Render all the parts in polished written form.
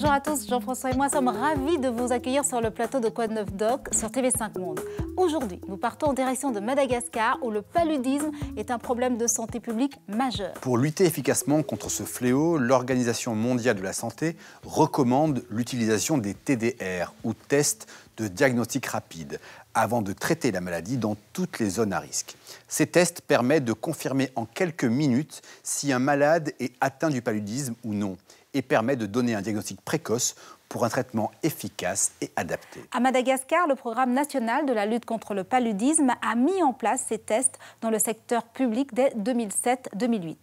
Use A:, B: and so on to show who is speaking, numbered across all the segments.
A: Bonjour à tous, Jean-François et moi sommes ravis de vous accueillir sur le plateau de Quoi de neuf Doc sur TV5 Monde. Aujourd'hui, nous partons en direction de Madagascar où le paludisme est un problème de santé publique majeur.
B: Pour lutter efficacement contre ce fléau, l'Organisation mondiale de la santé recommande l'utilisation des TDR ou tests de diagnostic rapide avant de traiter la maladie dans toutes les zones à risque. Ces tests permettent de confirmer en quelques minutes si un malade est atteint du paludisme ou non et permet de donner un diagnostic précoce pour un traitement efficace et adapté.
A: À Madagascar, le programme national de la lutte contre le paludisme a mis en place ces tests dans le secteur public dès 2007-2008.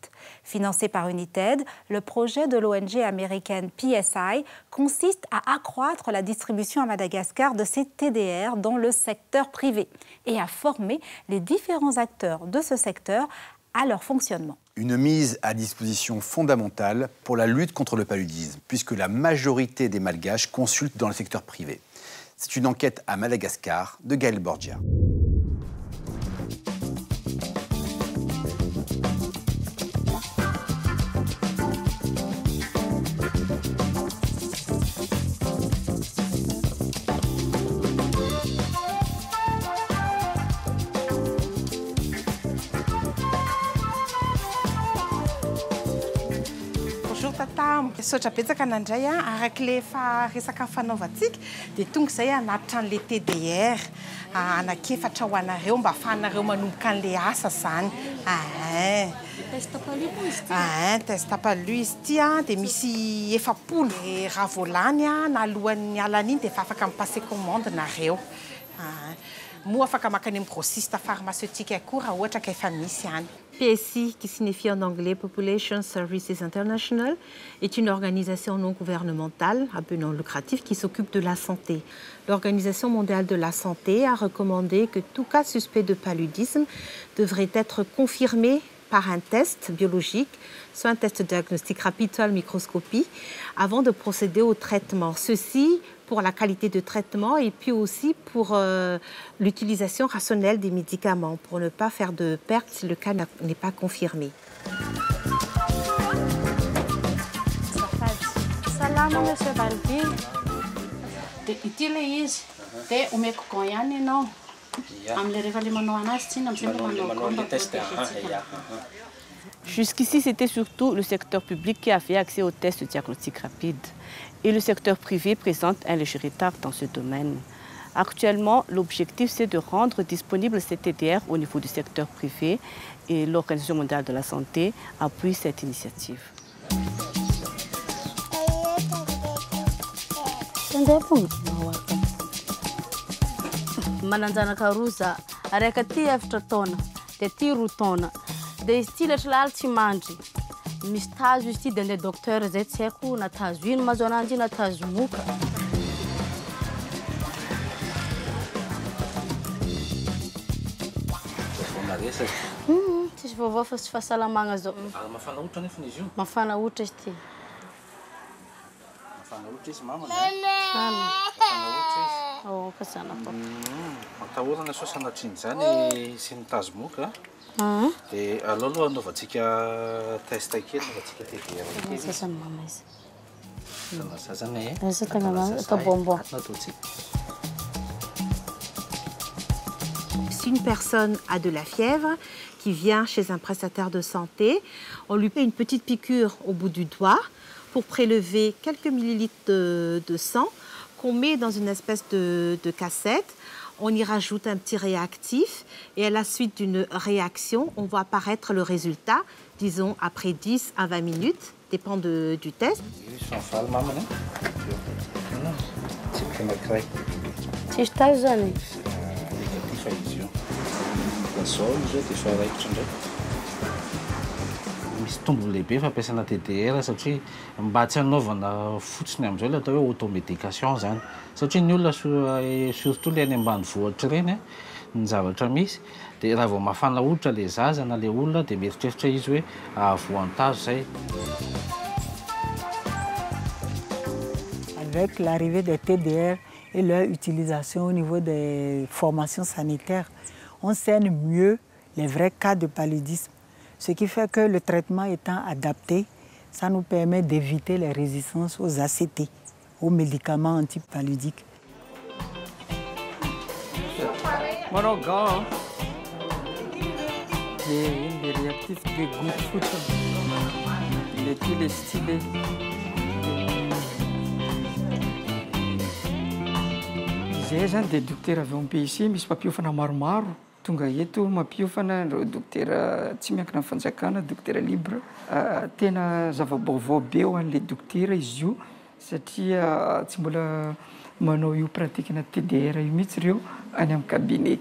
A: Financé par United, le projet de l'ONG américaine PSI consiste à accroître la distribution à Madagascar de ces TDR dans le secteur privé et à former les différents acteurs de ce secteur à leur fonctionnement.
B: Une mise à disposition fondamentale pour la lutte contre le paludisme, puisque la majorité des Malgaches consultent dans le secteur privé. C'est une enquête à Madagascar de Gaël Borgia.
C: Misaotra betsaka nandray arak'le efa resaka fanaovantsika dia tonga izay anatitra an'le TDR anakefatra ho anareo mba ahafahanareo manomboka an'le asa zany. Test palu izy ity dia misy 7 raha volany na alohan'ny alana iny dia efa afaka mipasser commande nareo. Moa afaka makany amin'ny grossiste pharmaceutique koa raha ohatra ka efa misy ihany.
D: PSI, qui signifie en anglais Population Services International, est une organisation non gouvernementale à but non lucratif qui s'occupe de la santé. L'Organisation mondiale de la santé a recommandé que tout cas suspect de paludisme devrait être confirmé par un test biologique, soit un test de diagnostic rapide, soit la microscopie, avant de procéder au traitement. Ceci pour la qualité de traitement et puis aussi pour l'utilisation rationnelle des médicaments, pour ne pas faire de perte si le cas n'est pas confirmé.
E: Salama monsieur Balbi. Ity le izy dia omeko gant ihany ianao amin'le rehefa le manao anazy tsy ina amin'izay manao
F: Jusqu'ici, c'était surtout le secteur public qui avait accès aux tests de diagnostic rapide. Et le secteur privé présente un léger retard dans ce domaine. Actuellement, l'objectif, c'est de rendre disponible ces TDR au niveau du secteur privé et l'Organisation mondiale de la santé appuie cette initiative.
E: Mananjanaka roa za araiky aty efatra taona dia aty 2 taona dia izy ity letra laly tsy mandry misy tazo izy ity dia andeha docteur zay tsy haiko na tazo ino mahazo ananjy na tazo moka. Tsisy vaovao fa tsy fahasalamagna zao.
G: Mafana ohatra nefa izy io.
E: Mafana ohatra izy ity.
G: Mafana ohatra izy mama.
E: Oh, kasana papa.
G: Matahorana sao sanatriny zany sy ny tazo moka. Dia aloha anaovantsika test kely anaovantsika TDR.
E: Sasany mama izy.
G: Sasany
E: Asa tagna atao bonbon.
D: Si une personne a de la fièvre, qui vient chez un prestataire de santé, on lui fait une petite piqûre au bout du doigt pour prélever quelques millilitres de sang qu'on met dans une espèce de cassette. On y rajoute un petit réactif et à la suite d'une réaction, on voit apparaître le résultat, disons après 10 à 20 minutes, dépend du test.
E: Tsisy tazo zany.
G: Misy tombony lehibe fampiasana TDR satria mba tsy hanaovana fotsiny amin'izao ilay atao hoe automédication zany. Satria ny olona surtout le any ambanivohitra ireny ny zavatra misy dia raha vao mafana hoditra le zaza na le olona dia mieritreritra izy hoe voantazo zay.
H: Avec l'arrivée des TDR et leur utilisation au niveau des formations sanitaires, on cerne mieux les vrais cas de paludisme. Ce qui fait que le traitement étant adapté, ça nous permet d'éviter les résistances aux ACT. aux médicaments antipaludiques.
I: J'ai une des réactifs de good food. Il est tout stylé. Izay zany dia dokotera avy ao am-PC misy mpampiofana maromaro tonga eto mampiofana ireo dokotera tsy miankina amin'ny fanjakana dokotera libre tena zava-baovao be ho an'ilay dokotera izy io satria tsy mbola manao io pratikina TDR io mihitsy ireo any amin'ny cabinet.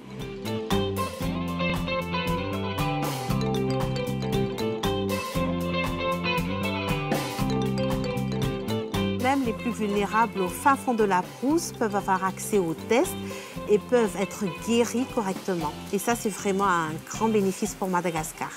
D: Même les plus vulnérables au fin fond de la brousse peuvent avoir accès aux tests et peuvent être guéris correctement. Et ça, c'est vraiment un grand bénéfice pour Madagascar.